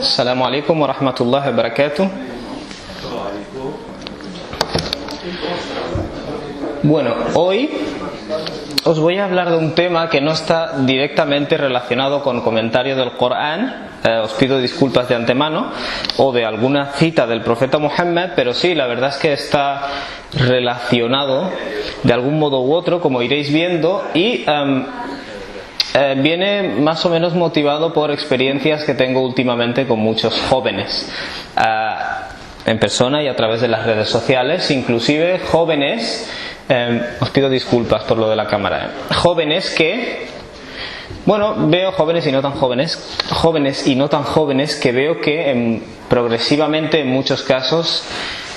Assalamu alaikum wa rahmatullahi wa barakatuh. Bueno, hoy os voy a hablar de un tema que no está directamente relacionado con comentarios del Corán. Os pido disculpas de antemano, o de alguna cita del profeta Muhammad, pero sí, la verdad es que está relacionado de algún modo u otro, como iréis viendo, y viene más o menos motivado por experiencias que tengo últimamente con muchos jóvenes, en persona y a través de las redes sociales, inclusive jóvenes, os pido disculpas por lo de la cámara, jóvenes que, bueno, veo jóvenes y no tan jóvenes que veo que progresivamente en muchos casos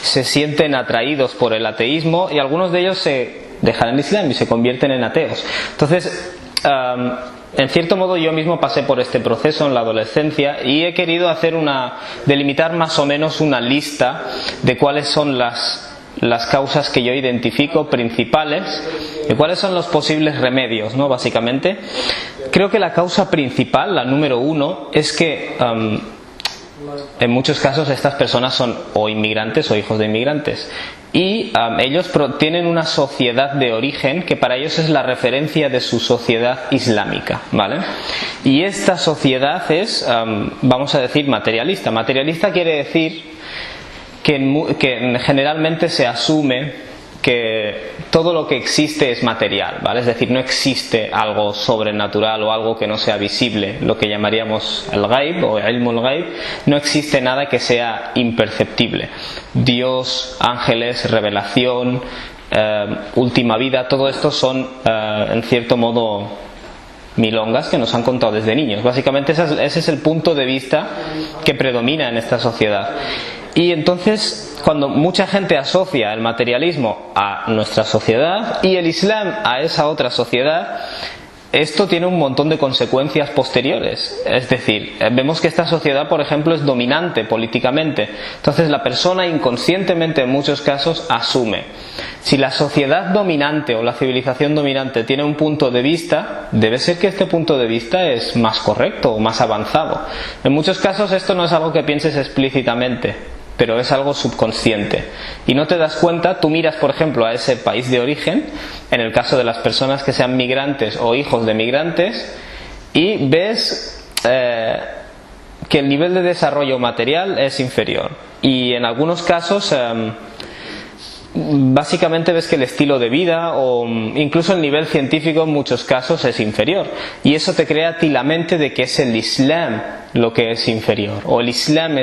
se sienten atraídos por el ateísmo, y algunos de ellos se dejan el Islam y se convierten en ateos. Entonces, en cierto modo yo mismo pasé por este proceso en la adolescencia y he querido delimitar más o menos una lista de cuáles son las causas que yo identifico principales y cuáles son los posibles remedios, ¿no? Básicamente, creo que la causa principal, la número uno, es que en muchos casos estas personas son o inmigrantes o hijos de inmigrantes, y ellos tienen una sociedad de origen que para ellos es la referencia de su sociedad islámica, ¿vale? Y esta sociedad es, vamos a decir, materialista. Materialista quiere decir que generalmente se asume que todo lo que existe es material, ¿vale? Es decir, no existe algo sobrenatural o algo que no sea visible, lo que llamaríamos el ghaib o ilmul ghaib. No existe nada que sea imperceptible. Dios, ángeles, revelación, última vida, todo esto son en cierto modo milongas que nos han contado desde niños. Básicamente ese es el punto de vista que predomina en esta sociedad. Y entonces, cuando mucha gente asocia el materialismo a nuestra sociedad y el Islam a esa otra sociedad, esto tiene un montón de consecuencias posteriores. Es decir, vemos que esta sociedad, por ejemplo, es dominante políticamente. Entonces la persona inconscientemente en muchos casos asume. Si la sociedad dominante o la civilización dominante tiene un punto de vista, debe ser que este punto de vista es más correcto o más avanzado. En muchos casos esto no es algo que pienses explícitamente, pero es algo subconsciente y no te das cuenta. Tú miras, por ejemplo, a ese país de origen, en el caso de las personas que sean migrantes o hijos de migrantes, y ves que el nivel de desarrollo material es inferior, y en algunos casos básicamente ves que el estilo de vida o incluso el nivel científico en muchos casos es inferior, y eso te crea a ti la mente de que es el Islam lo que es inferior, o el Islam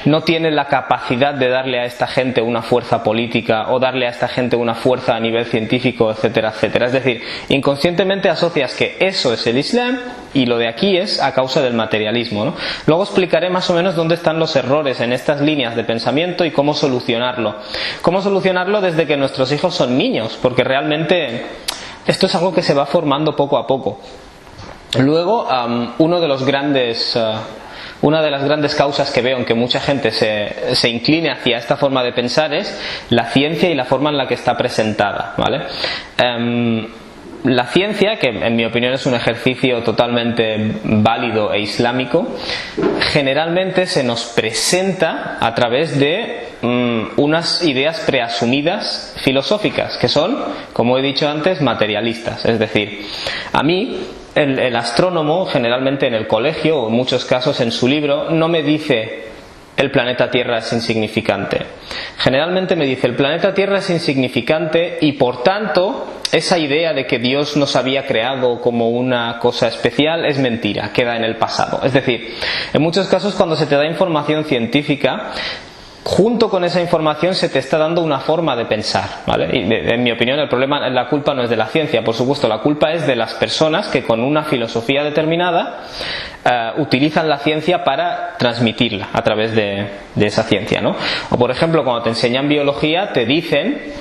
no tiene la capacidad de darle a esta gente una fuerza política o darle a esta gente una fuerza a nivel científico, etcétera, etcétera. Es decir, inconscientemente asocias que eso es el Islam y lo de aquí es a causa del materialismo, ¿no? Luego explicaré más o menos dónde están los errores en estas líneas de pensamiento y cómo solucionarlo. Cómo solucionarlo desde que nuestros hijos son niños, porque realmente esto es algo que se va formando poco a poco. Luego, una de las grandes causas que veo en que mucha gente se incline hacia esta forma de pensar es la ciencia y la forma en la que está presentada, ¿vale? La ciencia, que en mi opinión es un ejercicio totalmente válido e islámico, generalmente se nos presenta a través de unas ideas preasumidas filosóficas que son, como he dicho antes, materialistas. Es decir, a mí el astrónomo generalmente en el colegio o en muchos casos en su libro no me dice el planeta Tierra es insignificante. Generalmente me dice el planeta Tierra es insignificante y por tanto esa idea de que Dios nos había creado como una cosa especial es mentira, queda en el pasado. Es decir, en muchos casos cuando se te da información científica, junto con esa información se te está dando una forma de pensar, ¿vale? Y en mi opinión la culpa no es de la ciencia, por supuesto, la culpa es de las personas que con una filosofía determinada utilizan la ciencia para transmitirla a través de esa ciencia, ¿no? O por ejemplo, cuando te enseñan biología te dicen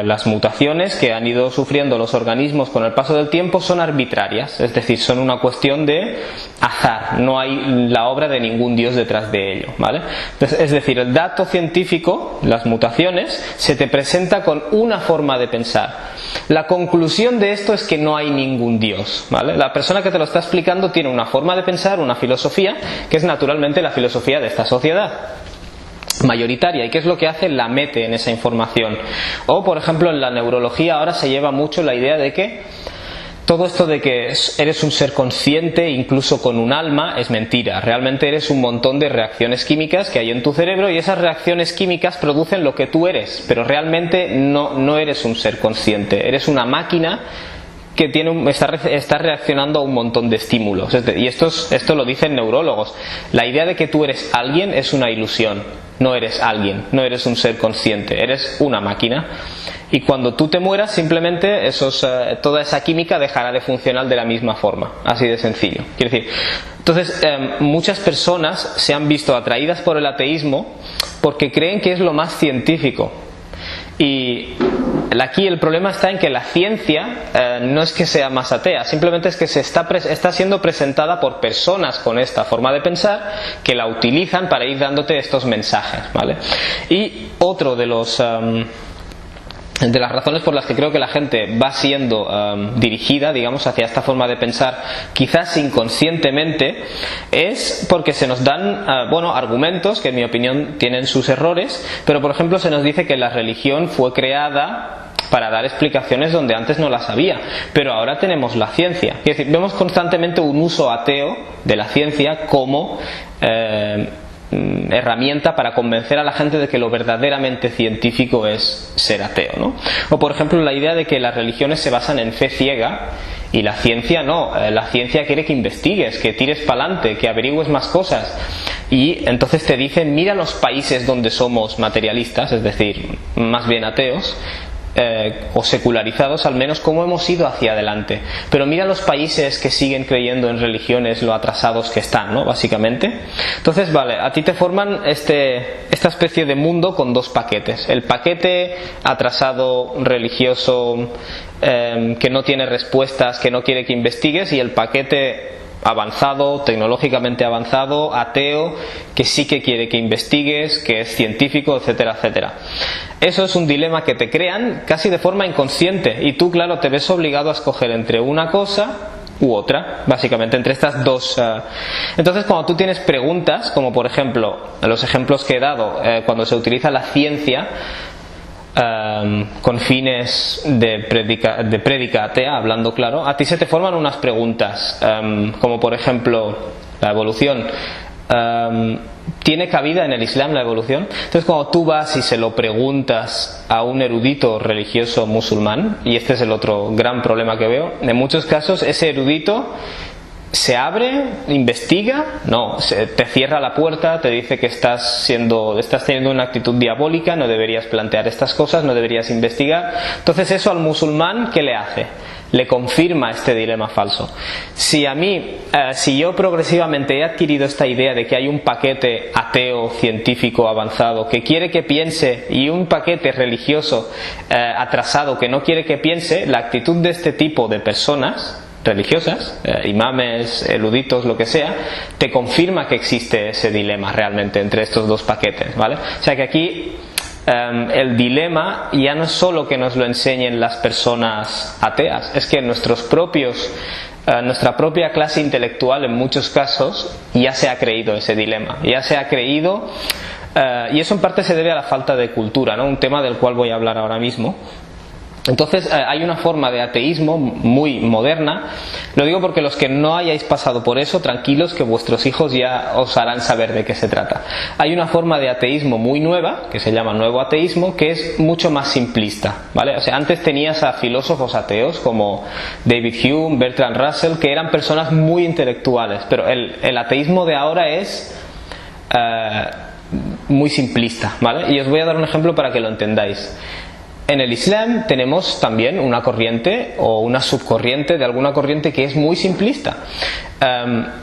las mutaciones que han ido sufriendo los organismos con el paso del tiempo son arbitrarias, es decir, son una cuestión de azar, no hay la obra de ningún dios detrás de ello, ¿vale? Entonces, es decir, el dato científico, las mutaciones, se te presenta con una forma de pensar. La conclusión de esto es que no hay ningún dios, ¿vale? La persona que te lo está explicando tiene una forma de pensar, una filosofía, que es naturalmente la filosofía de esta sociedad mayoritaria. ¿Y qué es lo que hace? La mete en esa información. O, por ejemplo, en la neurología ahora se lleva mucho la idea de que todo esto de que eres un ser consciente, incluso con un alma, es mentira. Realmente eres un montón de reacciones químicas que hay en tu cerebro y esas reacciones químicas producen lo que tú eres, pero realmente no eres un ser consciente, eres una máquina que está reaccionando a un montón de estímulos. Y esto lo dicen neurólogos. La idea de que tú eres alguien es una ilusión. No eres alguien, no eres un ser consciente, eres una máquina. Y cuando tú te mueras, simplemente toda esa química dejará de funcionar de la misma forma. Así de sencillo. Quiero decir, entonces, muchas personas se han visto atraídas por el ateísmo porque creen que es lo más científico. Y aquí el problema está en que la ciencia no es que sea más atea, simplemente es que está siendo presentada por personas con esta forma de pensar que la utilizan para ir dándote estos mensajes, ¿vale? Y otro de las razones por las que creo que la gente va siendo dirigida, digamos, hacia esta forma de pensar, quizás inconscientemente, es porque se nos dan argumentos que en mi opinión tienen sus errores, pero por ejemplo se nos dice que la religión fue creada para dar explicaciones donde antes no las había, pero ahora tenemos la ciencia. Es decir, vemos constantemente un uso ateo de la ciencia como herramienta para convencer a la gente de que lo verdaderamente científico es ser ateo, ¿no? O por ejemplo la idea de que las religiones se basan en fe ciega y la ciencia no. La ciencia quiere que investigues, que tires para adelante, que averigües más cosas. Y entonces te dicen, mira los países donde somos materialistas, es decir, más bien ateos, o secularizados, al menos cómo hemos ido hacia adelante. Pero mira los países que siguen creyendo en religiones, lo atrasados que están, ¿no? Básicamente. Entonces, vale, a ti te forman esta especie de mundo con dos paquetes. El paquete atrasado, religioso, que no tiene respuestas, que no quiere que investigues, y el paquete avanzado, tecnológicamente avanzado, ateo, que sí que quiere que investigues, que es científico, etcétera, etcétera. Eso es un dilema que te crean casi de forma inconsciente y tú, claro, te ves obligado a escoger entre una cosa u otra, básicamente entre estas dos. Entonces, cuando tú tienes preguntas, como por ejemplo los ejemplos que he dado, cuando se utiliza la ciencia con fines de prédica atea, hablando claro, a ti se te forman unas preguntas, como por ejemplo la evolución. ¿Tiene cabida en el Islam la evolución? Entonces, cuando tú vas y se lo preguntas a un erudito religioso musulmán, y este es el otro gran problema que veo, en muchos casos ese erudito se abre, investiga, no, te cierra la puerta, te dice que estás teniendo una actitud diabólica, no deberías plantear estas cosas, no deberías investigar. Entonces eso al musulmán, ¿qué le hace? Le confirma este dilema falso. Si yo progresivamente he adquirido esta idea de que hay un paquete ateo, científico, avanzado, que quiere que piense, y un paquete religioso atrasado que no quiere que piense, la actitud de este tipo de personas religiosas, imames, eruditos, lo que sea, te confirma que existe ese dilema realmente entre estos dos paquetes, ¿vale? O sea que aquí el dilema ya no es solo que nos lo enseñen las personas ateas, es que nuestra propia clase intelectual en muchos casos ya se ha creído ese dilema, ya se ha creído, y eso en parte se debe a la falta de cultura, ¿no? Un tema del cual voy a hablar ahora mismo. Entonces hay una forma de ateísmo muy moderna. Lo digo porque los que no hayáis pasado por eso, tranquilos, que vuestros hijos ya os harán saber de qué se trata. Hay una forma de ateísmo muy nueva, que se llama nuevo ateísmo, que es mucho más simplista, ¿vale? O sea, antes tenías a filósofos ateos como David Hume, Bertrand Russell, que eran personas muy intelectuales, pero el ateísmo de ahora es muy simplista, ¿vale? Y os voy a dar un ejemplo para que lo entendáis. En el Islam tenemos también una corriente o una subcorriente de alguna corriente que es muy simplista.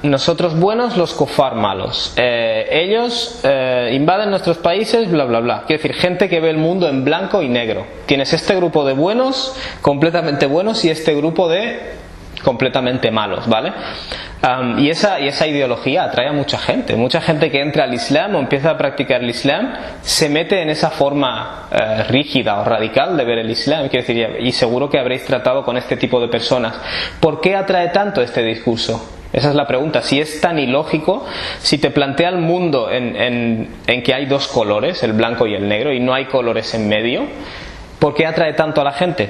Nosotros buenos, los kufar malos. Ellos invaden nuestros países, bla bla bla. Quiere decir, gente que ve el mundo en blanco y negro. Tienes este grupo de buenos, completamente buenos, y este grupo de completamente malos, ¿vale? Y esa ideología atrae a mucha gente. Mucha gente que entra al Islam o empieza a practicar el Islam se mete en esa forma rígida o radical de ver el Islam. Quiero decir, y seguro que habréis tratado con este tipo de personas. ¿Por qué atrae tanto este discurso? Esa es la pregunta. Si es tan ilógico, si te plantea el mundo en que hay dos colores, el blanco y el negro, y no hay colores en medio, ¿por qué atrae tanto a la gente?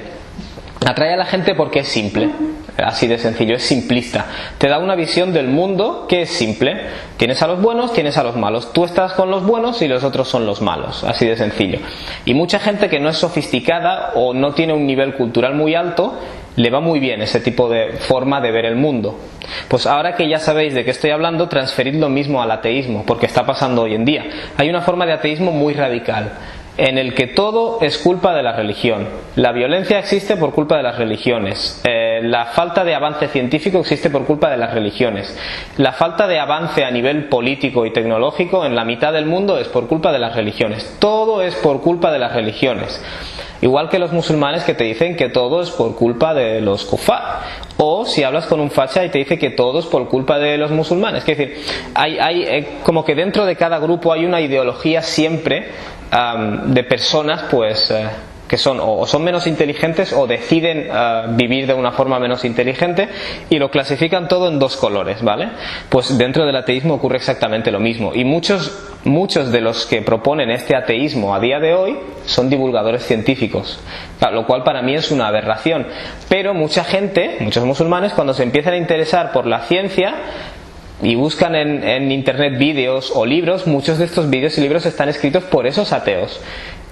Atrae a la gente porque es simple, así de sencillo, es simplista. Te da una visión del mundo que es simple. Tienes a los buenos, tienes a los malos. Tú estás con los buenos y los otros son los malos, así de sencillo. Y mucha gente que no es sofisticada o no tiene un nivel cultural muy alto, le va muy bien ese tipo de forma de ver el mundo. Pues ahora que ya sabéis de qué estoy hablando, transferid lo mismo al ateísmo, porque está pasando hoy en día. Hay una forma de ateísmo muy radical, en el que todo es culpa de la religión. La violencia existe por culpa de las religiones. La falta de avance científico existe por culpa de las religiones. La falta de avance a nivel político y tecnológico en la mitad del mundo es por culpa de las religiones. Todo es por culpa de las religiones. Igual que los musulmanes que te dicen que todo es por culpa de los kufar. O si hablas con un facha y te dice que todo es por culpa de los musulmanes. Es decir, hay como que dentro de cada grupo hay una ideología siempre de personas pues que son o son menos inteligentes o deciden vivir de una forma menos inteligente, y lo clasifican todo en dos colores, ¿vale? Pues dentro del ateísmo ocurre exactamente lo mismo, y muchos de los que proponen este ateísmo a día de hoy son divulgadores científicos, lo cual para mí es una aberración. Pero mucha gente, muchos musulmanes, cuando se empiezan a interesar por la ciencia y buscan en internet vídeos o libros, muchos de estos vídeos y libros están escritos por esos ateos.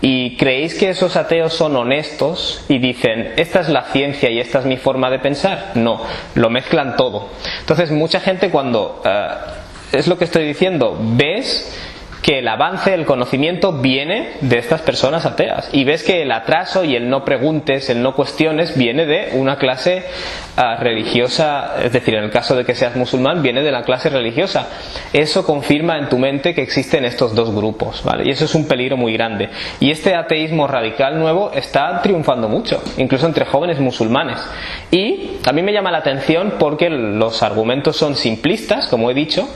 ¿Y creéis que esos ateos son honestos y dicen, esta es la ciencia y esta es mi forma de pensar? No, lo mezclan todo. Entonces mucha gente, cuando es lo que estoy diciendo, ves que el avance, el conocimiento viene de estas personas ateas, y ves que el atraso y el no preguntes, el no cuestiones, viene de una clase religiosa. Es decir, en el caso de que seas musulmán, viene de la clase religiosa. Eso confirma en tu mente que existen estos dos grupos, ¿vale? Y eso es un peligro muy grande, y este ateísmo radical nuevo está triunfando mucho, incluso entre jóvenes musulmanes. Y a mí me llama la atención porque los argumentos son simplistas, como he dicho,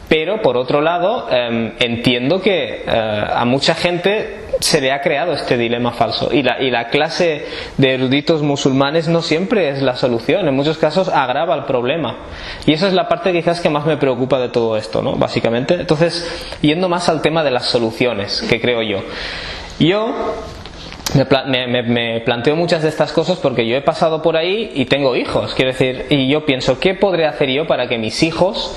pero por otro lado entiendo que a mucha gente se le ha creado este dilema falso, y la clase de eruditos musulmanes no siempre es la solución, en muchos casos agrava el problema, y esa es la parte quizás que más me preocupa de todo esto, ¿no? Básicamente. Entonces, yendo más al tema de las soluciones, que creo yo me planteo muchas de estas cosas porque yo he pasado por ahí y tengo hijos, quiero decir, y yo pienso, ¿qué podré hacer yo para que mis hijos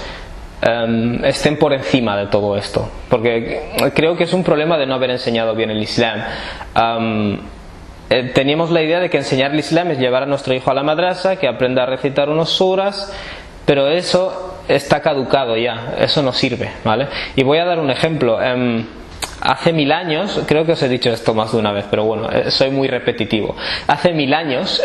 estén por encima de todo esto? Porque creo que es un problema de no haber enseñado bien el Islam. Teníamos la idea de que enseñar el Islam es llevar a nuestro hijo a la madrasa, que aprenda a recitar unos suras, pero eso está caducado ya, eso no sirve, ¿vale? Y voy a dar un ejemplo. Hace 1000 años, creo que os he dicho esto más de una vez, pero bueno, soy muy repetitivo. Hace 1000 años,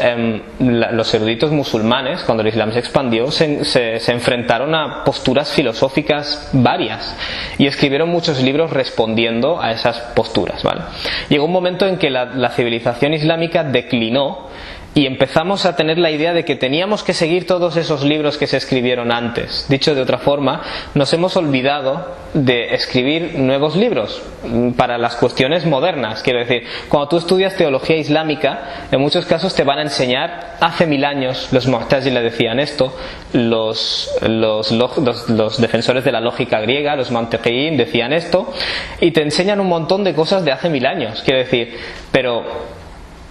los eruditos musulmanes, cuando el Islam se expandió, se enfrentaron a posturas filosóficas varias, y escribieron muchos libros respondiendo a esas posturas, ¿vale? Llegó un momento en que la civilización islámica declinó, y empezamos a tener la idea de que teníamos que seguir todos esos libros que se escribieron antes. Dicho de otra forma, nos hemos olvidado de escribir nuevos libros para las cuestiones modernas. Quiero decir, cuando tú estudias teología islámica, en muchos casos te van a enseñar, hace 1000 años los Mu'tazila decían esto, los defensores de la lógica griega, los Mantiqiyin, decían esto, y te enseñan un montón de cosas de hace 1000 años. Quiero decir, pero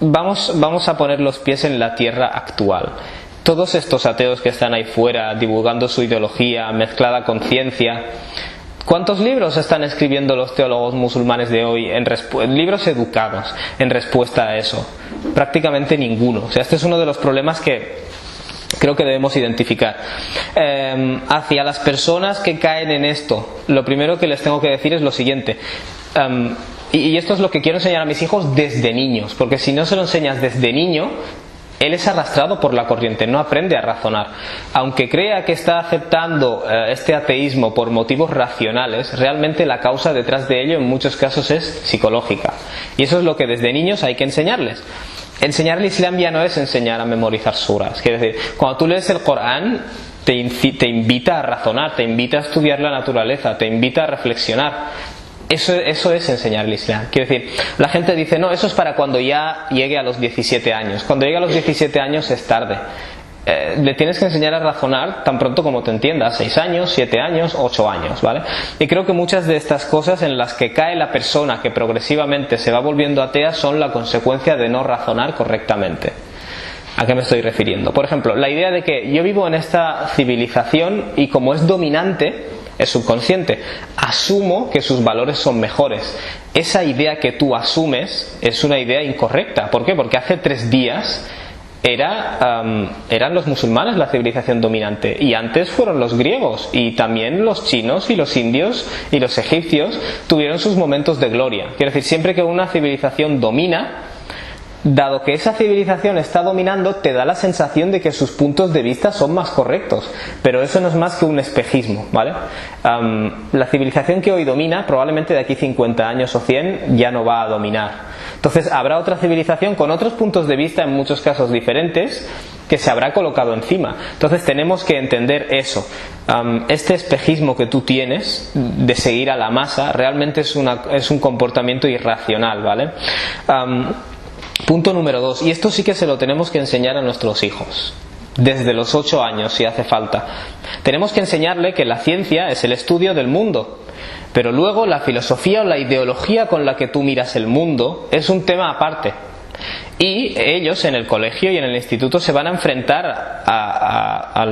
vamos a poner los pies en la tierra actual. Todos estos ateos que están ahí fuera divulgando su ideología mezclada con ciencia, ¿cuántos libros están escribiendo los teólogos musulmanes de hoy libros educados en respuesta a eso? Prácticamente ninguno. O sea, este es uno de los problemas que creo que debemos identificar. Hacia las personas que caen en esto, lo primero que les tengo que decir es lo siguiente. y esto es lo que quiero enseñar a mis hijos desde niños, porque si no se lo enseñas desde niño, él es arrastrado por la corriente, no aprende a razonar. Aunque crea que está aceptando este ateísmo por motivos racionales, realmente la causa detrás de ello en muchos casos es psicológica. Y eso es lo que desde niños hay que enseñarles. Enseñar el Islam ya no es enseñar a memorizar suras. Quiere decir, cuando tú lees el Corán, te invita a razonar, te invita a estudiar la naturaleza, te invita a reflexionar. Eso es enseñar el Islam. Quiero decir, la gente dice, no, eso es para cuando ya llegue a los 17 años. Cuando llegue a los 17 años es tarde. Le tienes que enseñar a razonar tan pronto como te entiendas, 6 años, 7 años, 8 años, ¿vale? Y creo que muchas de estas cosas en las que cae la persona que progresivamente se va volviendo atea son la consecuencia de no razonar correctamente. ¿A qué me estoy refiriendo? Por ejemplo, la idea de que yo vivo en esta civilización y como es dominante, es subconsciente, asumo que sus valores son mejores. Esa idea que tú asumes es una idea incorrecta. ¿Por qué? Porque hace 3 días eran los musulmanes la civilización dominante, y antes fueron los griegos, y también los chinos y los indios y los egipcios tuvieron sus momentos de gloria. Quiero decir, siempre que una civilización domina, dado que esa civilización está dominando, te da la sensación de que sus puntos de vista son más correctos, pero eso no es más que un espejismo, ¿vale? La civilización que hoy domina, probablemente de aquí 50 años o 100 ya no va a dominar. Entonces habrá otra civilización con otros puntos de vista, en muchos casos diferentes, que se habrá colocado encima. Entonces tenemos que entender eso. Este espejismo que tú tienes de seguir a la masa realmente es un comportamiento irracional, ¿vale? Punto número 2, y esto sí que se lo tenemos que enseñar a nuestros hijos, desde los 8 años si hace falta. Tenemos que enseñarle que la ciencia es el estudio del mundo, pero luego la filosofía o la ideología con la que tú miras el mundo es un tema aparte. Y ellos en el colegio y en el instituto se van a enfrentar a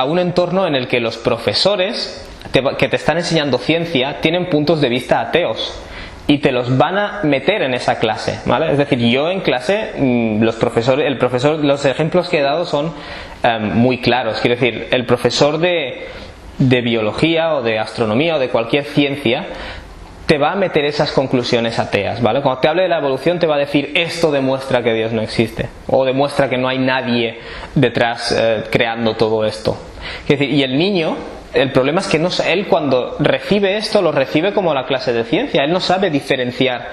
un entorno en el que los profesores que te están enseñando ciencia tienen puntos de vista ateos. Y te los van a meter en esa clase, ¿vale? Es decir, yo en clase, los ejemplos que he dado son muy claros. Quiero decir, el profesor de biología o de astronomía o de cualquier ciencia te va a meter esas conclusiones ateas, ¿vale? Cuando te hable de la evolución te va a decir, esto demuestra que Dios no existe, o demuestra que no hay nadie detrás creando todo esto. Quiero decir, y el niño, el problema es que él cuando recibe esto lo recibe como la clase de ciencia. Él no sabe diferenciar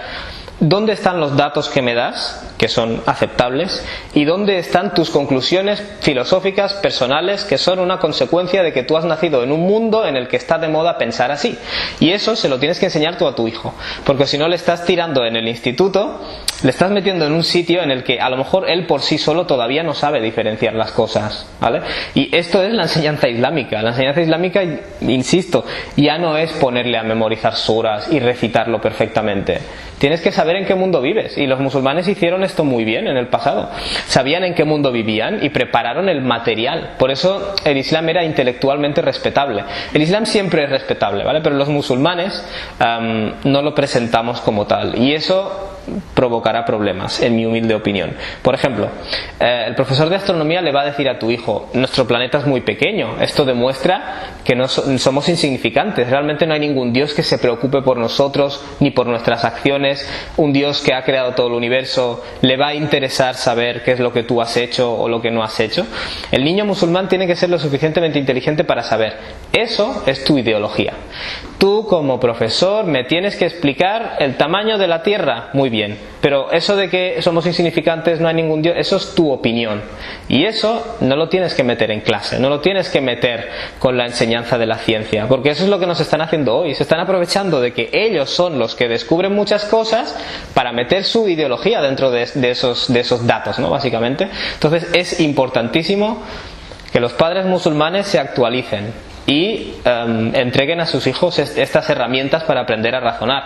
dónde están los datos que me das, que son aceptables, y dónde están tus conclusiones filosóficas, personales, que son una consecuencia de que tú has nacido en un mundo en el que está de moda pensar así. Y eso se lo tienes que enseñar tú a tu hijo, porque si no le estás tirando en el instituto, le estás metiendo en un sitio en el que a lo mejor él por sí solo todavía no sabe diferenciar las cosas, ¿vale? Y esto es la enseñanza islámica. La enseñanza islámica, insisto, ya no es ponerle a memorizar suras y recitarlo perfectamente. Tienes que saber en qué mundo vives, y los musulmanes hicieron esto muy bien en el pasado. Sabían en qué mundo vivían y prepararon el material. Por eso el Islam era intelectualmente respetable. El Islam siempre es respetable, ¿vale? Pero los musulmanes no lo presentamos como tal, y eso provocará problemas, en mi humilde opinión. Por ejemplo, el profesor de astronomía le va a decir a tu hijo, nuestro planeta es muy pequeño, esto demuestra que no somos insignificantes, realmente no hay ningún Dios que se preocupe por nosotros ni por nuestras acciones. Un Dios que ha creado todo el universo, ¿le va a interesar saber qué es lo que tú has hecho o lo que no has hecho? El niño musulmán tiene que ser lo suficientemente inteligente para saber, eso es tu ideología. Tú como profesor me tienes que explicar el tamaño de la Tierra, muy bien, pero eso de que somos insignificantes, no hay ningún Dios, eso es tu opinión, y eso no lo tienes que meter en clase, no lo tienes que meter con la enseñanza de la ciencia, porque eso es lo que nos están haciendo hoy. Se están aprovechando de que ellos son los que descubren muchas cosas para meter su ideología dentro de esos datos, ¿no? Básicamente. Entonces es importantísimo que los padres musulmanes se actualicen y entreguen a sus hijos estas herramientas para aprender a razonar.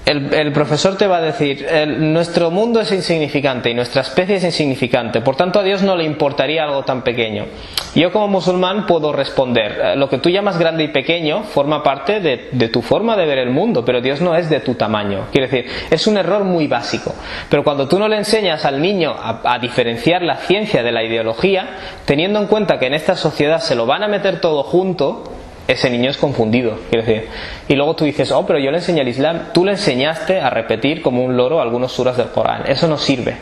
El profesor te va a decir, nuestro mundo es insignificante y nuestra especie es insignificante, por tanto a Dios no le importaría algo tan pequeño. Yo como musulmán puedo responder, lo que tú llamas grande y pequeño forma parte de tu forma de ver el mundo, pero Dios no es de tu tamaño. Quiero decir, es un error muy básico, pero cuando tú no le enseñas al niño a diferenciar la ciencia de la ideología, teniendo en cuenta que en esta sociedad se lo van a meter todo junto, ese niño es confundido, quiero decir. Y luego tú dices, oh, pero yo le enseñé el Islam. Tú le enseñaste a repetir como un loro algunos suras del Corán. Eso no sirve.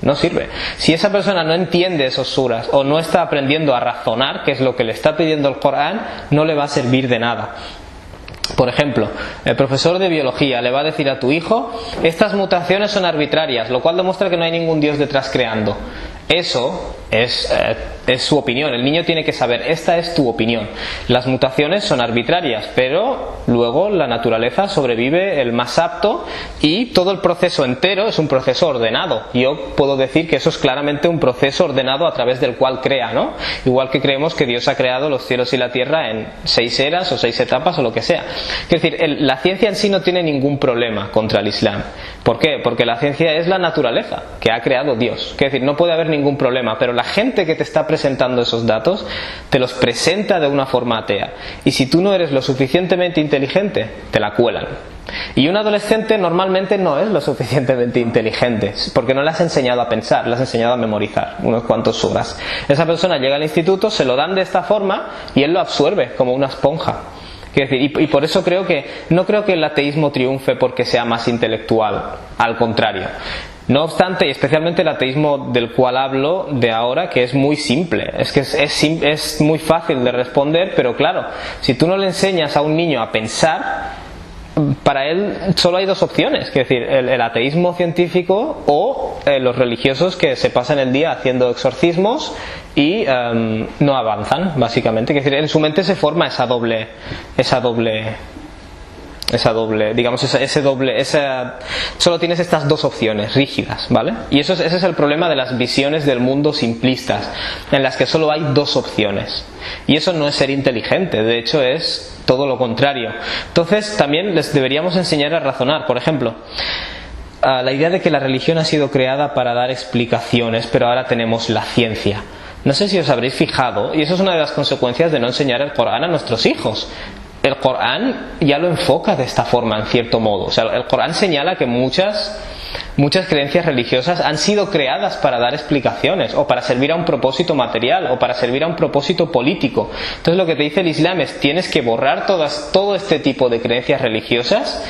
No sirve. Si esa persona no entiende esos suras o no está aprendiendo a razonar, que es lo que le está pidiendo el Corán, no le va a servir de nada. Por ejemplo, el profesor de biología le va a decir a tu hijo, estas mutaciones son arbitrarias, lo cual demuestra que no hay ningún Dios detrás creando. Eso es su opinión. El niño tiene que saber, esta es tu opinión. Las mutaciones son arbitrarias, pero luego la naturaleza sobrevive el más apto y todo el proceso entero es un proceso ordenado. Yo puedo decir que eso es claramente un proceso ordenado a través del cual crea, ¿no? Igual que creemos que Dios ha creado los cielos y la tierra en 6 eras o 6 etapas o lo que sea. Es decir, la ciencia en sí no tiene ningún problema contra el Islam. ¿Por qué? Porque la ciencia es la naturaleza que ha creado Dios. Es decir, no puede haber ningún problema, pero la gente que te está presentando esos datos te los presenta de una forma atea. Y si tú no eres lo suficientemente inteligente, te la cuelan. Y un adolescente normalmente no es lo suficientemente inteligente, porque no le has enseñado a pensar, le has enseñado a memorizar unos cuantos suras. Esa persona llega al instituto, se lo dan de esta forma y él lo absorbe como una esponja. Quiero decir, y por eso no creo que el ateísmo triunfe porque sea más intelectual, al contrario. No obstante, y especialmente el ateísmo del cual hablo de ahora, que es muy simple, es que es muy fácil de responder, pero claro, si tú no le enseñas a un niño a pensar, para él solo hay dos opciones, es decir, el ateísmo científico o los religiosos que se pasan el día haciendo exorcismos y no avanzan, básicamente. Es decir, en su mente se forma solo tienes estas dos opciones rígidas, ¿vale? Y ese es el problema de las visiones del mundo simplistas, en las que solo hay dos opciones. Y eso no es ser inteligente, de hecho es todo lo contrario. Entonces también les deberíamos enseñar a razonar. Por ejemplo, la idea de que la religión ha sido creada para dar explicaciones, pero ahora tenemos la ciencia. No sé si os habréis fijado, y eso es una de las consecuencias de no enseñar el Corán a nuestros hijos. El Corán ya lo enfoca de esta forma, en cierto modo. O sea, el Corán señala que muchas creencias religiosas han sido creadas para dar explicaciones, o para servir a un propósito material, o para servir a un propósito político. Entonces lo que te dice el Islam es, tienes que borrar todo este tipo de creencias religiosas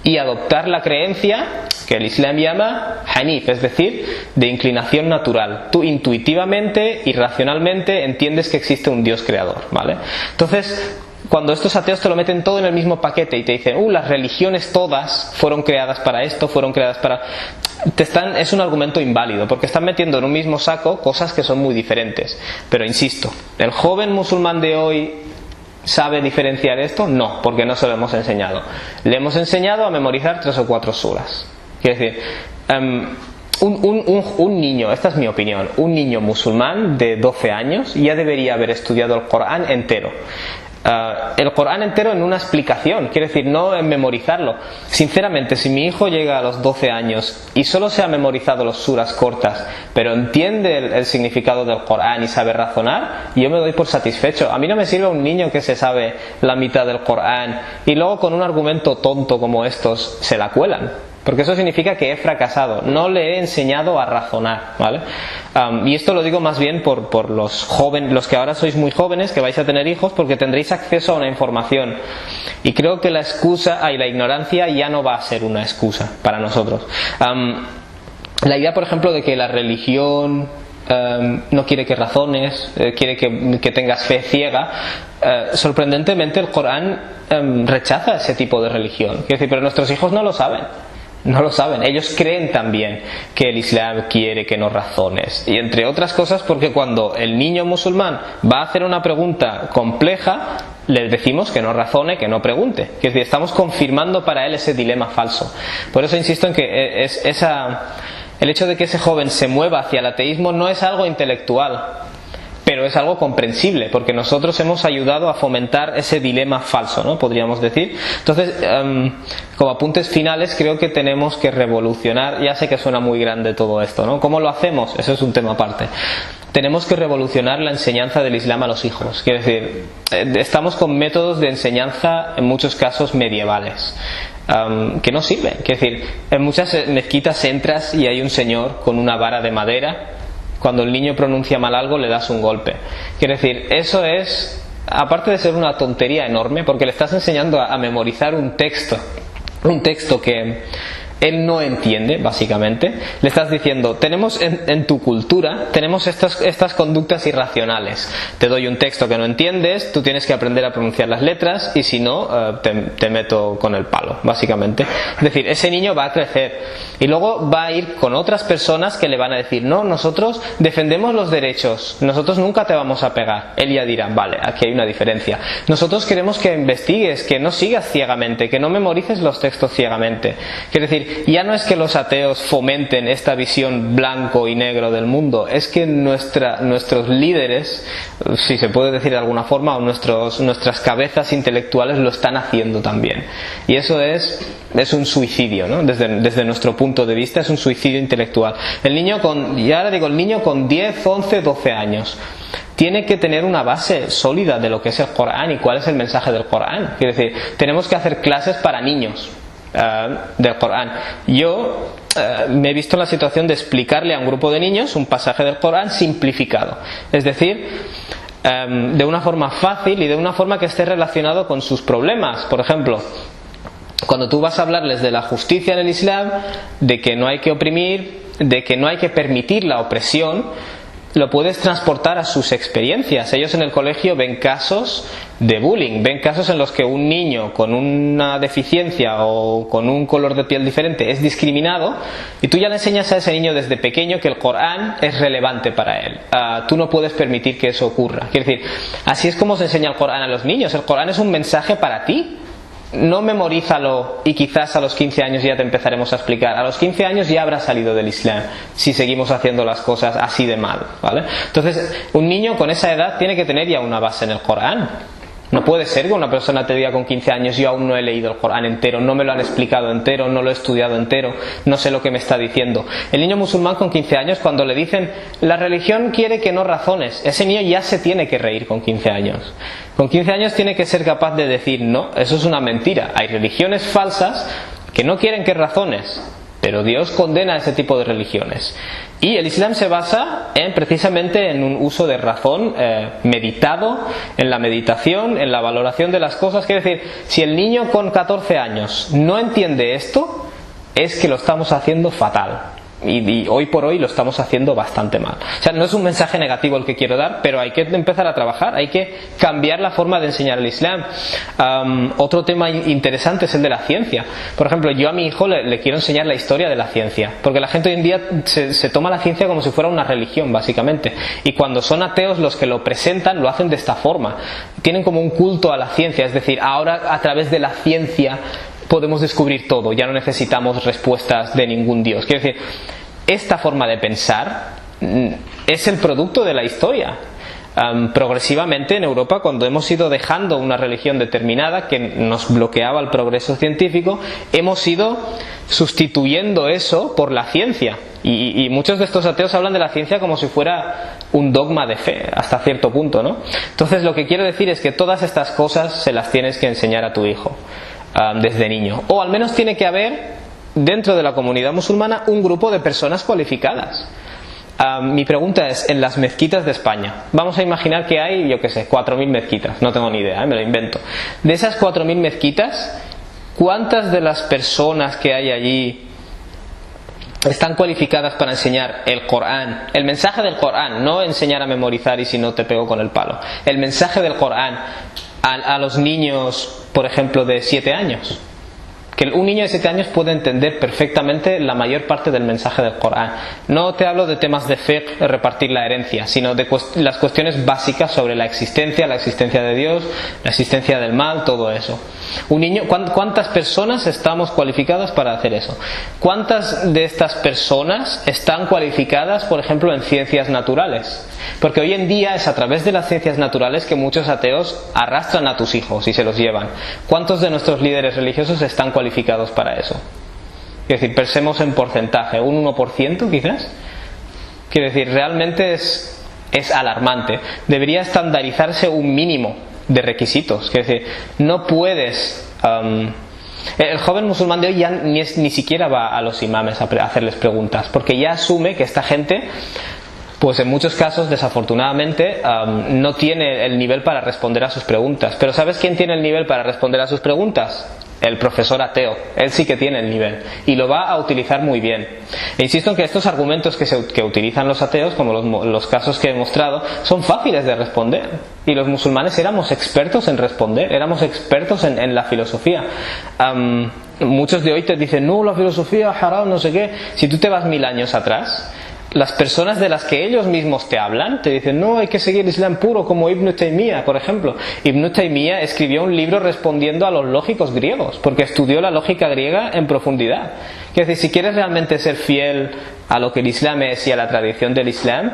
y adoptar la creencia que el Islam llama Hanif, es decir, de inclinación natural. Tú intuitivamente y racionalmente entiendes que existe un Dios creador, ¿vale? Entonces, cuando estos ateos te lo meten todo en el mismo paquete y te dicen, las religiones todas fueron creadas para esto, fueron creadas para... es un argumento inválido, porque están metiendo en un mismo saco cosas que son muy diferentes. Pero insisto, ¿el joven musulmán de hoy sabe diferenciar esto? No, porque no se lo hemos enseñado. Le hemos enseñado a memorizar 3 o 4 suras. Quiere decir, un niño, esta es mi opinión, un niño musulmán de 12 años ya debería haber estudiado el Corán entero. El Corán entero en una explicación, quiere decir, no en memorizarlo. Sinceramente, si mi hijo llega a los 12 años y solo se ha memorizado los suras cortas, pero entiende el significado del Corán y sabe razonar, yo me doy por satisfecho. A mí no me sirve un niño que se sabe la mitad del Corán y luego con un argumento tonto como estos se la cuelan, porque eso significa que he fracasado, no le he enseñado a razonar, ¿vale? Y esto lo digo más bien por los jóvenes, los que ahora sois muy jóvenes, que vais a tener hijos, porque tendréis acceso a una información. Y creo que la excusa y la ignorancia ya no va a ser una excusa para nosotros. La idea, por ejemplo, de que la religión no quiere que razones, quiere que tengas fe ciega, sorprendentemente el Corán rechaza ese tipo de religión. Quiero decir, pero nuestros hijos no lo saben. No lo saben, ellos creen también que el Islam quiere que no razones, y entre otras cosas porque cuando el niño musulmán va a hacer una pregunta compleja, le decimos que no razone, que no pregunte, es decir, estamos confirmando para él ese dilema falso. Por eso insisto en que el hecho de que ese joven se mueva hacia el ateísmo no es algo intelectual, pero es algo comprensible, porque nosotros hemos ayudado a fomentar ese dilema falso, ¿no? Podríamos decir. Entonces, como apuntes finales, creo que tenemos que revolucionar, ya sé que suena muy grande todo esto, ¿no? ¿Cómo lo hacemos? Eso es un tema aparte. Tenemos que revolucionar la enseñanza del Islam a los hijos. Quiero decir, estamos con métodos de enseñanza, en muchos casos, medievales. Que no sirven. Quiero decir, en muchas mezquitas entras y hay un señor con una vara de madera. Cuando el niño pronuncia mal algo le das un golpe. Quiere decir, eso es aparte de ser una tontería enorme, porque le estás enseñando a memorizar un texto que él no entiende, básicamente. Le estás diciendo, tenemos en tu cultura, tenemos estas conductas irracionales. Te doy un texto que no entiendes, tú tienes que aprender a pronunciar las letras, y si no, te meto con el palo, básicamente. Es decir, ese niño va a crecer y luego va a ir con otras personas que le van a decir, no, nosotros defendemos los derechos, nosotros nunca te vamos a pegar. Él ya dirá, vale, aquí hay una diferencia. Nosotros queremos que investigues, que no sigas ciegamente, que no memorices los textos ciegamente. Quiere decir, ya no es que los ateos fomenten esta visión blanco y negro del mundo, es que nuestros líderes, si se puede decir de alguna forma, o nuestras cabezas intelectuales lo están haciendo también. Y eso es un suicidio, ¿no? Desde nuestro punto de vista es un suicidio intelectual. El niño con 10, 11, 12 años tiene que tener una base sólida de lo que es el Corán y cuál es el mensaje del Corán. Quiere decir, tenemos que hacer clases para niños del Corán. Yo me he visto en la situación de explicarle a un grupo de niños un pasaje del Corán simplificado, es decir, de una forma fácil y de una forma que esté relacionado con sus problemas. Por ejemplo, cuando tú vas a hablarles de la justicia en el Islam, de que no hay que oprimir, de que no hay que permitir la opresión, lo puedes transportar a sus experiencias. Ellos en el colegio ven casos de bullying, ven casos en los que un niño con una deficiencia o con un color de piel diferente es discriminado, y tú ya le enseñas a ese niño desde pequeño que el Corán es relevante para él. Tú no puedes permitir que eso ocurra. Quiere decir, así es como se enseña el Corán a los niños. El Corán es un mensaje para ti. No memorízalo y quizás a los 15 años ya te empezaremos a explicar. A los 15 años ya habrás salido del Islam si seguimos haciendo las cosas así de mal, ¿vale? Entonces, un niño con esa edad tiene que tener ya una base en el Corán. No puede ser que una persona te diga con 15 años, yo aún no he leído el Corán entero, no me lo han explicado entero, no lo he estudiado entero, no sé lo que me está diciendo. El niño musulmán con 15 años, cuando le dicen, la religión quiere que no razones, ese niño ya se tiene que reír con 15 años. Con 15 años tiene que ser capaz de decir, no, eso es una mentira. Hay religiones falsas que no quieren que razones, pero Dios condena ese tipo de religiones. Y el Islam se basa precisamente en un uso de razón meditado, en la meditación, en la valoración de las cosas. Quiere decir, si el niño con 14 años no entiende esto, es que lo estamos haciendo fatal. Y hoy por hoy lo estamos haciendo bastante mal. O sea, no es un mensaje negativo el que quiero dar, pero hay que empezar a trabajar, hay que cambiar la forma de enseñar el Islam. Otro tema interesante es el de la ciencia. Por ejemplo, yo a mi hijo le quiero enseñar la historia de la ciencia, porque la gente hoy en día se toma la ciencia como si fuera una religión, básicamente. Y cuando son ateos los que lo presentan, lo hacen de esta forma. Tienen como un culto a la ciencia, es decir, ahora a través de la ciencia podemos descubrir todo, ya no necesitamos respuestas de ningún Dios. Quiero decir, esta forma de pensar es el producto de la historia. Progresivamente en Europa, cuando hemos ido dejando una religión determinada que nos bloqueaba el progreso científico, hemos ido sustituyendo eso por la ciencia. Y muchos de estos ateos hablan de la ciencia como si fuera un dogma de fe, hasta cierto punto, ¿no? Entonces, lo que quiero decir es que todas estas cosas se las tienes que enseñar a tu hijo desde niño. O al menos tiene que haber dentro de la comunidad musulmana un grupo de personas cualificadas. Mi pregunta es, en las mezquitas de España, vamos a imaginar que hay, yo qué sé, 4.000 mezquitas, no tengo ni idea, me lo invento. De esas 4.000 mezquitas, ¿cuántas de las personas que hay allí están cualificadas para enseñar el Corán, el mensaje del Corán, no enseñar a memorizar y si no te pego con el palo, el mensaje del Corán a los niños, por ejemplo, de 7 años? Que un niño de 7 años puede entender perfectamente la mayor parte del mensaje del Corán. No te hablo de temas de fiqh, repartir la herencia, sino de las cuestiones básicas sobre la existencia de Dios, la existencia del mal, todo eso. Un niño, ¿cuántas personas estamos cualificadas para hacer eso? ¿Cuántas de estas personas están cualificadas, por ejemplo, en ciencias naturales? Porque hoy en día es a través de las ciencias naturales que muchos ateos arrastran a tus hijos y se los llevan. ¿Cuántos de nuestros líderes religiosos están cualificados para eso? Es decir, pensemos en porcentaje, un 1% quizás. Quiero decir, realmente es alarmante. Debería estandarizarse un mínimo de requisitos. Quiero decir, no puedes... el joven musulmán de hoy ya ni siquiera va a los imames a hacerles preguntas, porque ya asume que esta gente pues en muchos casos, desafortunadamente, no tiene el nivel para responder a sus preguntas. Pero ¿sabes quién tiene el nivel para responder a sus preguntas? El profesor ateo. Él sí que tiene el nivel y lo va a utilizar muy bien. E insisto en que estos argumentos que utilizan los ateos, como los casos que he mostrado, son fáciles de responder. Y los musulmanes éramos expertos en responder, éramos expertos en la filosofía. Muchos de hoy te dicen, no, la filosofía haram, no sé qué. Si tú te vas 1000 años atrás, las personas de las que ellos mismos te hablan te dicen, no, hay que seguir el Islam puro, como Ibn Taymiyyah, por ejemplo. Ibn Taymiyyah escribió un libro respondiendo a los lógicos griegos, porque estudió la lógica griega en profundidad. Es decir, si quieres realmente ser fiel a lo que el Islam es y a la tradición del Islam,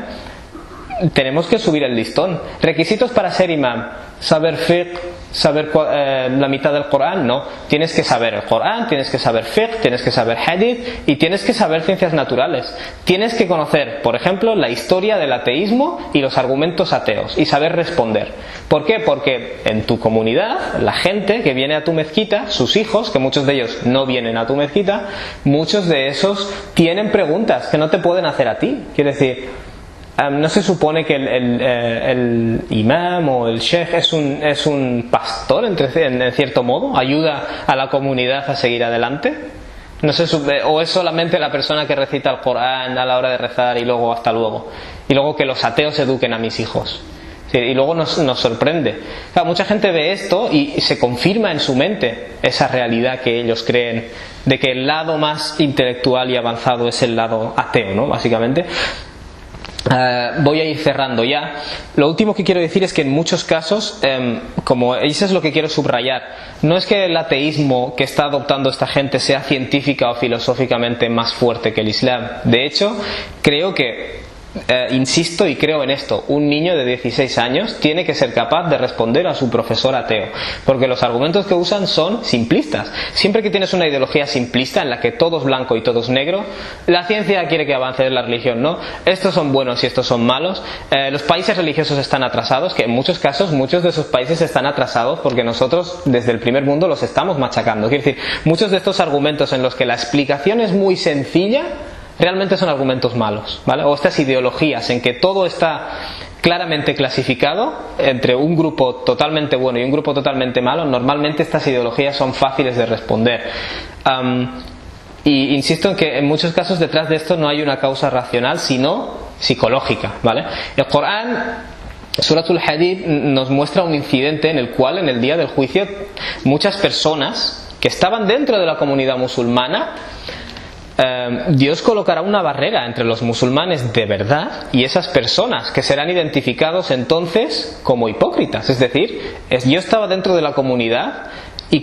tenemos que subir el listón. Requisitos para ser imam: saber fiqh, saber la mitad del Corán. No, tienes que saber el Corán, tienes que saber fiqh, tienes que saber hadith y tienes que saber ciencias naturales. Tienes que conocer, por ejemplo, la historia del ateísmo y los argumentos ateos y saber responder. ¿Por qué? Porque en tu comunidad, la gente que viene a tu mezquita, sus hijos, que muchos de ellos no vienen a tu mezquita, muchos de esos tienen preguntas que no te pueden hacer a ti. Quiere decir, no se supone que el imam o el sheikh es un pastor en cierto modo, ayuda a la comunidad a seguir adelante. No se o es solamente la persona que recita el Corán a la hora de rezar y luego hasta luego, y luego que los ateos eduquen a mis hijos. Y luego nos sorprende. Claro, mucha gente ve esto y se confirma en su mente esa realidad que ellos creen de que el lado más intelectual y avanzado es el lado ateo, ¿no? Básicamente. Voy a ir cerrando ya. Lo último que quiero decir es que en muchos casos, como eso es lo que quiero subrayar, no es que el ateísmo que está adoptando esta gente sea científica o filosóficamente más fuerte que el Islam. De hecho, creo que insisto y creo en esto: un niño de 16 años tiene que ser capaz de responder a su profesor ateo, porque los argumentos que usan son simplistas. Siempre que tienes una ideología simplista en la que todo es blanco y todo es negro, la ciencia quiere que avance, la religión no, estos son buenos y estos son malos, los países religiosos están atrasados, que en muchos casos muchos de esos países están atrasados porque nosotros desde el primer mundo los estamos machacando. Quiere decir, muchos de estos argumentos en los que la explicación es muy sencilla realmente son argumentos malos, ¿vale? O estas ideologías en que todo está claramente clasificado entre un grupo totalmente bueno y un grupo totalmente malo. Normalmente estas ideologías son fáciles de responder. Y insisto en que en muchos casos detrás de esto no hay una causa racional, sino psicológica, ¿vale? El Corán, Suratul Hadid, nos muestra un incidente en el cual en el día del juicio muchas personas que estaban dentro de la comunidad musulmana, Dios colocará una barrera entre los musulmanes de verdad y esas personas, que serán identificados entonces como hipócritas. Es decir, yo estaba dentro de la comunidad y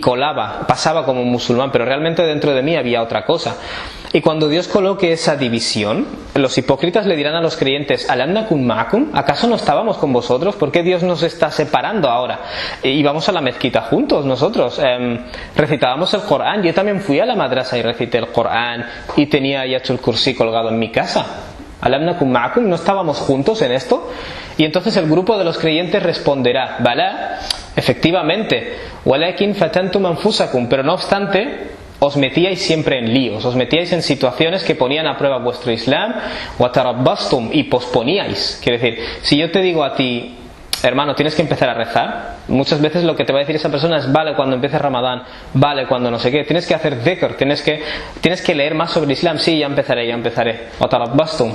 pasaba como un musulmán, pero realmente dentro de mí había otra cosa. Y cuando Dios coloque esa división, los hipócritas le dirán a los creyentes: ¿Alam nakun ma'akum? ¿Acaso no estábamos con vosotros? ¿Por qué Dios nos está separando ahora? Y vamos a la mezquita juntos nosotros, recitábamos el Corán. Yo también fui a la madrasa y recité el Corán y tenía Ayatul Kursi colgado en mi casa. ¿Alam nakun ma'akum? ¿No estábamos juntos en esto? Y entonces el grupo de los creyentes responderá: Balá, efectivamente, walakin fatantum anfusakum, pero no obstante os metíais siempre en líos, os metíais en situaciones que ponían a prueba vuestro Islam, watarabbastum, y posponíais. Quiere decir, si yo te digo a ti: hermano, tienes que empezar a rezar, muchas veces lo que te va a decir esa persona es: vale, cuando empiece Ramadán, vale, cuando no sé qué, tienes que hacer dhikr, tienes que leer más sobre el Islam. Sí, ya empezaré. Watarabbastum.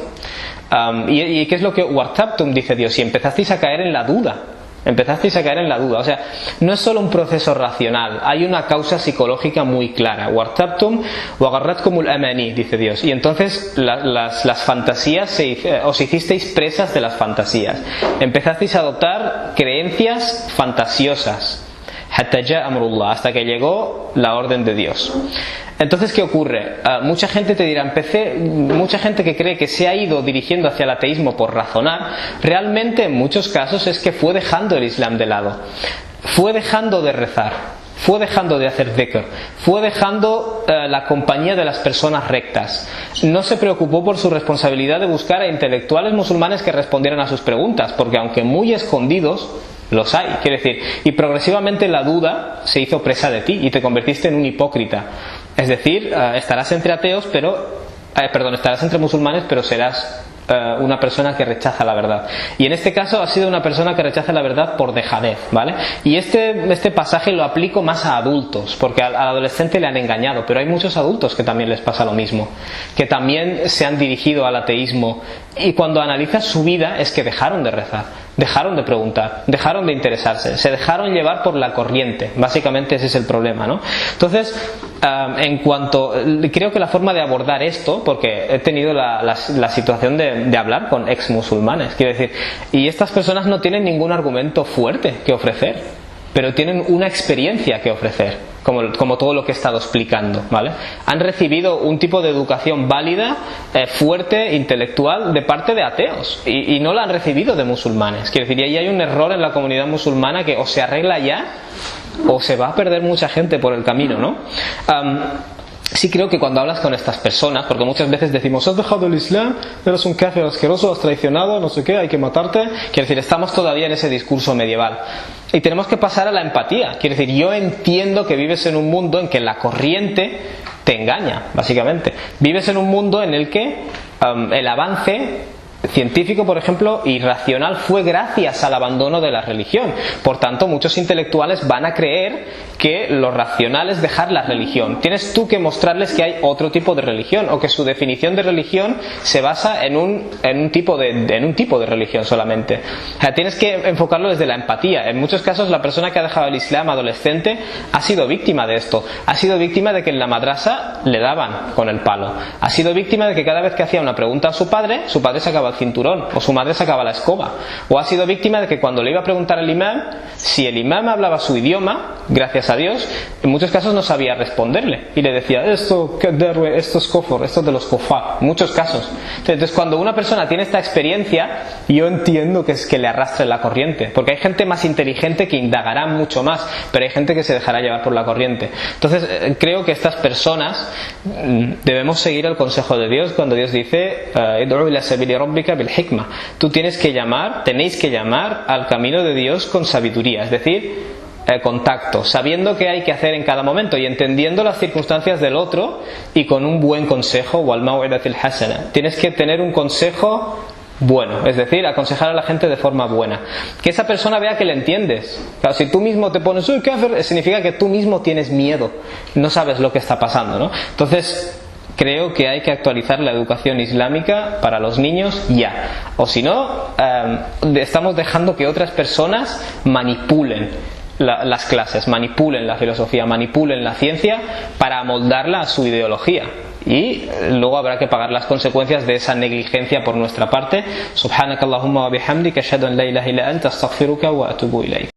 ¿Y qué es lo que wartabtum? Dice Dios: y empezasteis a caer en la duda. O sea, no es solo un proceso racional, hay una causa psicológica muy clara. Wartabtum wa garratkumul amani, dice Dios. Y entonces las fantasías os hicisteis presas de las fantasías. Empezasteis a adoptar creencias fantasiosas. Hatta ja amrullah, hasta que llegó la orden de Dios. Entonces, ¿qué ocurre? Mucha gente te dirá, mucha gente que cree que se ha ido dirigiendo hacia el ateísmo por razonar, realmente en muchos casos es que fue dejando el Islam de lado, fue dejando de rezar, fue dejando de hacer dhikr, fue dejando la compañía de las personas rectas. No se preocupó por su responsabilidad de buscar a intelectuales musulmanes que respondieran a sus preguntas, porque aunque muy escondidos, los hay, quiere decir, y progresivamente la duda se hizo presa de ti y te convertiste en un hipócrita. Es decir, estarás entre ateos, estarás entre musulmanes, pero serás una persona que rechaza la verdad. Y en este caso ha sido una persona que rechaza la verdad por dejadez, ¿vale? Y este pasaje lo aplico más a adultos, porque al adolescente le han engañado, pero hay muchos adultos que también les pasa lo mismo, que también se han dirigido al ateísmo, y cuando analizas su vida es que dejaron de rezar, dejaron de preguntar, dejaron de interesarse, se dejaron llevar por la corriente. Básicamente ese es el problema, ¿no? Entonces, creo que la forma de abordar esto, porque he tenido la situación de hablar con ex musulmanes, quiero decir, y estas personas no tienen ningún argumento fuerte que ofrecer, pero tienen una experiencia que ofrecer, como todo lo que he estado explicando, ¿vale? Han recibido un tipo de educación válida, fuerte, intelectual, de parte de ateos, y no la han recibido de musulmanes. Quiero decir, y ahí hay un error en la comunidad musulmana que o se arregla ya, o se va a perder mucha gente por el camino, ¿no? Sí creo que cuando hablas con estas personas, porque muchas veces decimos, has dejado el Islam, eres un kafir asqueroso, has traicionado, no sé qué, hay que matarte. Quiero decir, estamos todavía en ese discurso medieval. Y tenemos que pasar a la empatía. Quiero decir, yo entiendo que vives en un mundo en que la corriente te engaña, básicamente. Vives en un mundo en el que el avance científico, por ejemplo, y racional fue gracias al abandono de la religión. Por tanto, muchos intelectuales van a creer que lo racional es dejar la religión. Tienes tú que mostrarles que hay otro tipo de religión, o que su definición de religión se basa en un tipo de religión solamente. O sea, tienes que enfocarlo desde la empatía. En muchos casos, la persona que ha dejado el Islam adolescente ha sido víctima de esto. Ha sido víctima de que en la madrasa le daban con el palo. Ha sido víctima de que cada vez que hacía una pregunta a su padre sacaba el cinturón, o su madre sacaba la escoba. O ha sido víctima de que cuando le iba a preguntar al imam, si el imam hablaba su idioma, gracias a Dios, en muchos casos no sabía responderle, y le decía, esto es kofar, esto es de los kofar, en muchos casos. Entonces, cuando una persona tiene esta experiencia, yo entiendo que es que le arrastre la corriente, porque hay gente más inteligente que indagará mucho más, pero hay gente que se dejará llevar por la corriente. Entonces, creo que estas personas debemos seguir el consejo de Dios cuando Dios dice, id'u ila sabili rabbika bil hikma. Tú tenéis que llamar al camino de Dios con sabiduría, es decir, contacto, sabiendo qué hay que hacer en cada momento y entendiendo las circunstancias del otro, y con un buen consejo, wal maw'idatil hasana. Tienes que tener un consejo bueno, es decir, aconsejar a la gente de forma buena, que esa persona vea que le entiendes. Claro, si tú mismo te pones soy kafir, significa que tú mismo tienes miedo, no sabes lo que está pasando, ¿no? Entonces creo que hay que actualizar la educación islámica para los niños ya, o si no, estamos dejando que otras personas manipulen las clases, manipulen la filosofía, manipulen la ciencia para amoldarla a su ideología, y luego habrá que pagar las consecuencias de esa negligencia por nuestra parte. Subhanakallahumma wa bihamdika ashhadu an la ilaha illa anta astaghfiruka wa atubu ilayk.